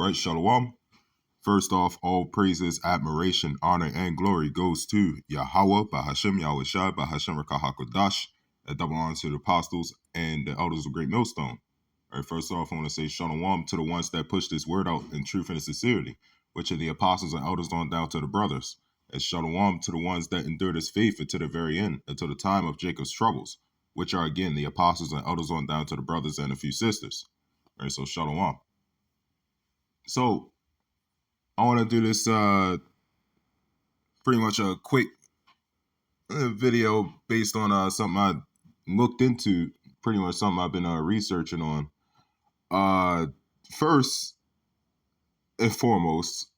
All right, Shalom. First off, all praises, admiration, honor, and glory goes to Yahweh, Bahashem, Yahweh Shai, Bahashem, Rakahakodash, a double honor to the apostles and the elders of Great Millstone. All right, first off, I want to say Shalom to the ones that push this word out in truth and sincerity, which are the apostles and elders on down to the brothers. And Shalom to the ones that endure this faith until the very end, until the time of Jacob's troubles, which are again the apostles and elders on down to the brothers and a few sisters. All right, so Shalom. So I want to do this pretty much a quick video based on something I looked into, pretty much something I've been researching on. First and foremost,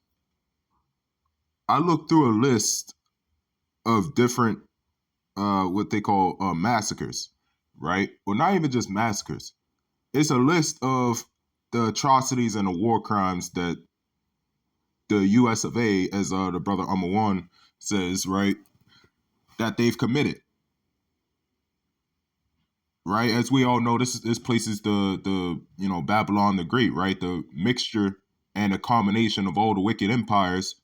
I looked through a list of different what they call massacres, right? Well, not even just massacres. It's a list of the atrocities and the war crimes that the U.S. of A., as the brother Amawan says, right, that they've committed. Right, as we all know, this place is the Babylon the Great, right? The mixture and a combination of all the wicked empires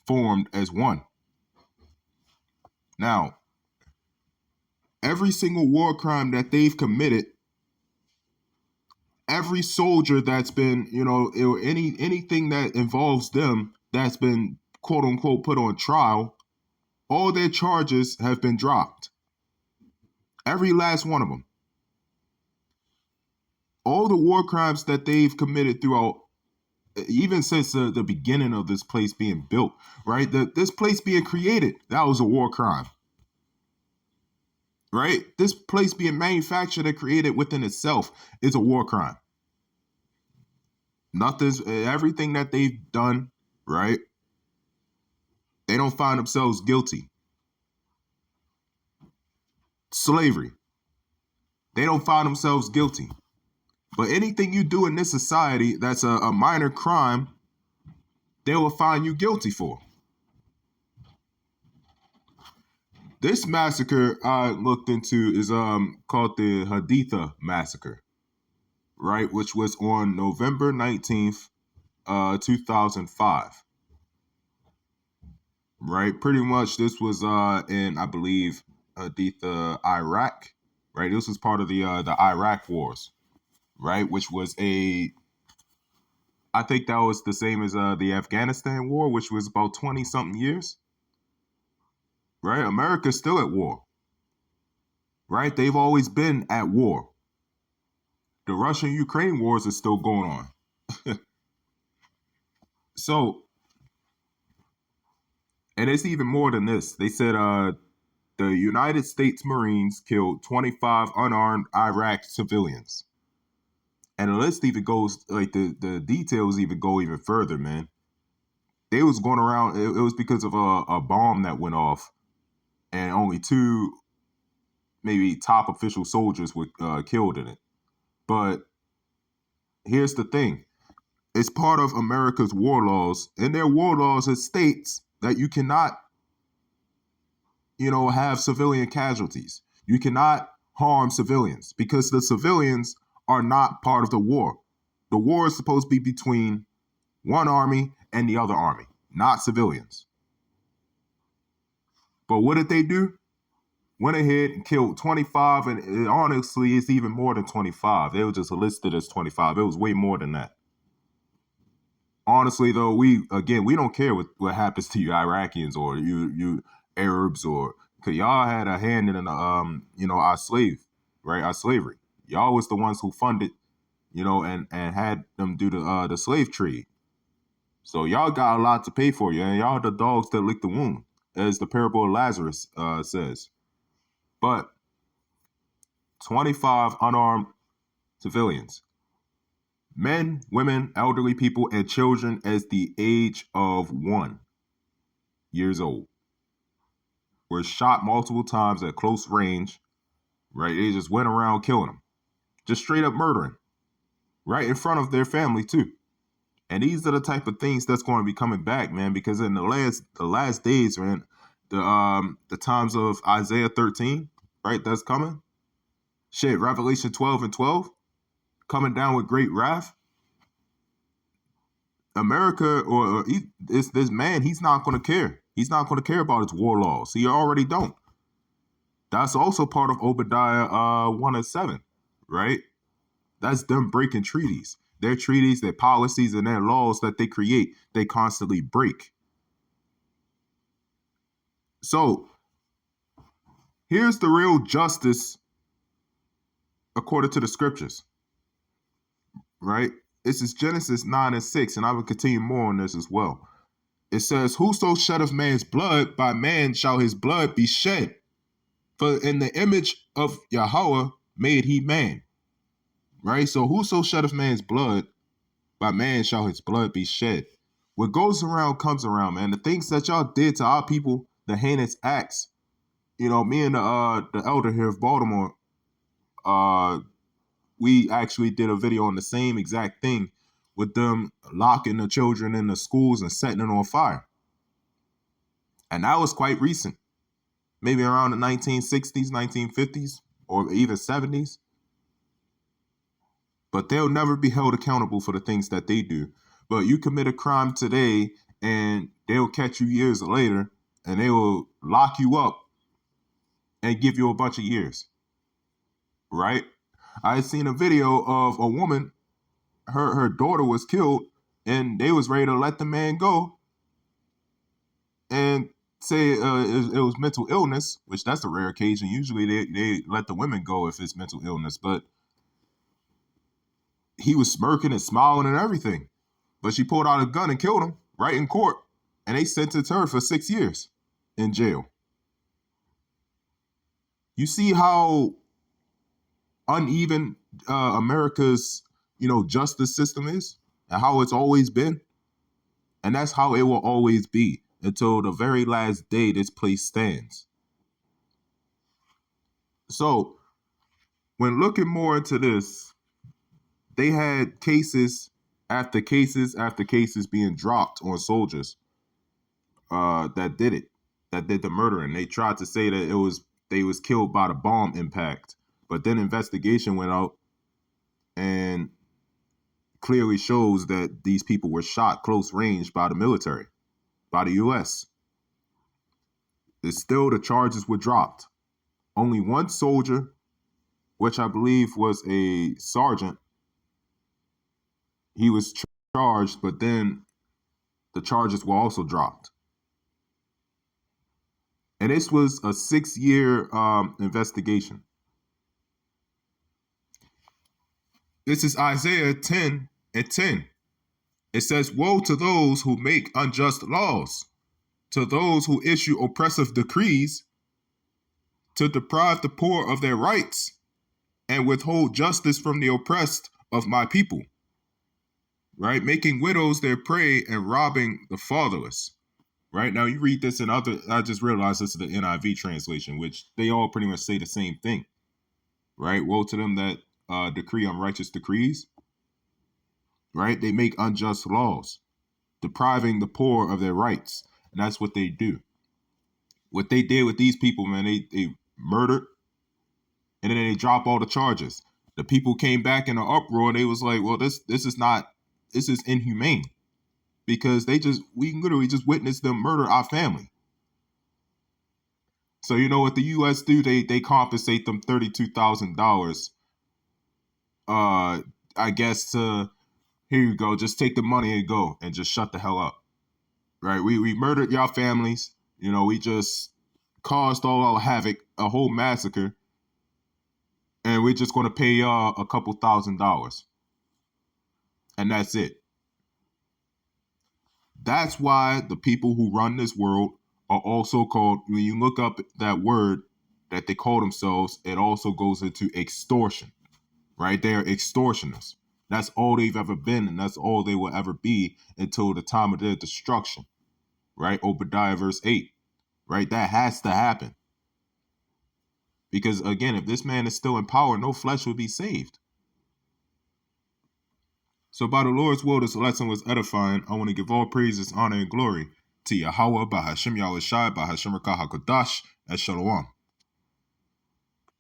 formed as one. Now, every single war crime that they've committed, every soldier that's been, anything that involves them that's been quote unquote put on trial, all their charges have been dropped. Every last one of them. All the war crimes that they've committed throughout, even since the beginning of this place being built, right? This place being created, that was a war crime. Right? This place being manufactured and created within itself is a war crime. Everything that they've done, right? They don't find themselves guilty. Slavery. They don't find themselves guilty. But anything you do in this society that's a minor crime, they will find you guilty for. This massacre I looked into is called the Haditha Massacre, right? Which was on November 19th, 2005. Right? Pretty much this was in, I believe, Haditha, Iraq, right? This was part of the Iraq wars, right? Which was I think that was the same as the Afghanistan war, which was about 20-something years. Right? America's still at war. Right? They've always been at war. The Russian-Ukraine wars are still going on. So, and it's even more than this. They said the United States Marines killed 25 unarmed Iraq civilians. And the list even goes, like the details even go even further, man. They was going around, it was because of a bomb that went off. And only 2, maybe top official soldiers were killed in it. But here's the thing. It's part of America's war laws. In their war laws, it states that you cannot, have civilian casualties. You cannot harm civilians because the civilians are not part of the war. The war is supposed to be between one army and the other army, not civilians. But what did they do? Went ahead and killed 25, and honestly, it's even more than 25. They were just listed as 25. It was way more than that. Honestly, though, we don't care what happens to you Iraqis or you Arabs, or because y'all had a hand in our slavery. Y'all was the ones who funded, and had them do the slave trade. So y'all got a lot to pay for you, and y'all the dogs that lick the wound, as the parable of Lazarus says. But 25 unarmed civilians, men, women, elderly people, and children as the age of 1 years old, were shot multiple times at close range, right? They just went around killing them, just straight up murdering, right in front of their family too. And these are the type of things that's going to be coming back, man, because in the last days, man, the times of Isaiah 13, right, that's coming. Shit, Revelation 12 and 12, coming down with great wrath. America this man, he's not going to care. He's not going to care about his war laws. He already don't. That's also part of Obadiah 1:7, right? That's them breaking treaties. Their treaties, their policies, and their laws that they create, they constantly break. So here's the real justice according to the scriptures, right? This is Genesis 9:6, and I will continue more on this as well. It says, whoso sheddeth man's blood, by man shall his blood be shed. For in the image of Yahweh made he man. Right? So whoso sheddeth man's blood, by man shall his blood be shed. What goes around comes around, man. The things that y'all did to our people, the heinous acts. You know, me and the elder here of Baltimore, we actually did a video on the same exact thing with them locking the children in the schools and setting it on fire. And that was quite recent. Maybe around the 1960s, 1950s, or even 70s. But they'll never be held accountable for the things that they do. But you commit a crime today and they'll catch you years later and they will lock you up and give you a bunch of years. Right? I seen a video of a woman, her daughter was killed and they was ready to let the man go and say it was mental illness, which that's a rare occasion. Usually they let the women go if it's mental illness, but he was smirking and smiling and everything. But she pulled out a gun and killed him right in court. And they sentenced her for 6 years in jail. You see how uneven America's, justice system is and how it's always been. And that's how it will always be until the very last day this place stands. So when looking more into this, they had cases after cases after cases being dropped on soldiers that did the murdering. They tried to say that they was killed by the bomb impact, but then investigation went out and clearly shows that these people were shot close range by the military, by the U.S. It's still the charges were dropped. Only one soldier, which I believe was a sergeant, he was charged, but then the charges were also dropped. And this was a 6-year investigation. This is Isaiah 10:10. It says, woe to those who make unjust laws, to those who issue oppressive decrees, to deprive the poor of their rights, and withhold justice from the oppressed of my people. Right? Making widows their prey and robbing the fatherless. Right? Now you read this in I just realized this is the NIV translation, which they all pretty much say the same thing. Right? Woe to them that decree unrighteous decrees. Right? They make unjust laws, depriving the poor of their rights. And that's what they do. What they did with these people, man, they murdered, and then they drop all the charges. The people came back in an uproar. They was like, well, this is inhumane, because we literally just witnessed them murder our family. So you know what the U.S. do? They compensate them $32,000. I guess here you go, just take the money and go and just shut the hell up. Right? We murdered y'all families. We just caused all our havoc, a whole massacre, and we're just going to pay y'all a couple $1,000s. And that's it. That's why the people who run this world are also called, when you look up that word that they call themselves, it also goes into extortion, right? They're extortioners. That's all they've ever been, and that's all they will ever be until the time of their destruction, right? Obadiah verse 8, right? That has to happen. Because again, if this man is still in power, no flesh will be saved. So by the Lord's will, this lesson was edifying. I want to give all praises, honor, and glory to Yahweh, by Hashem Yahweh Shai, by Hashem Rakah HaKadosh, and Shalom.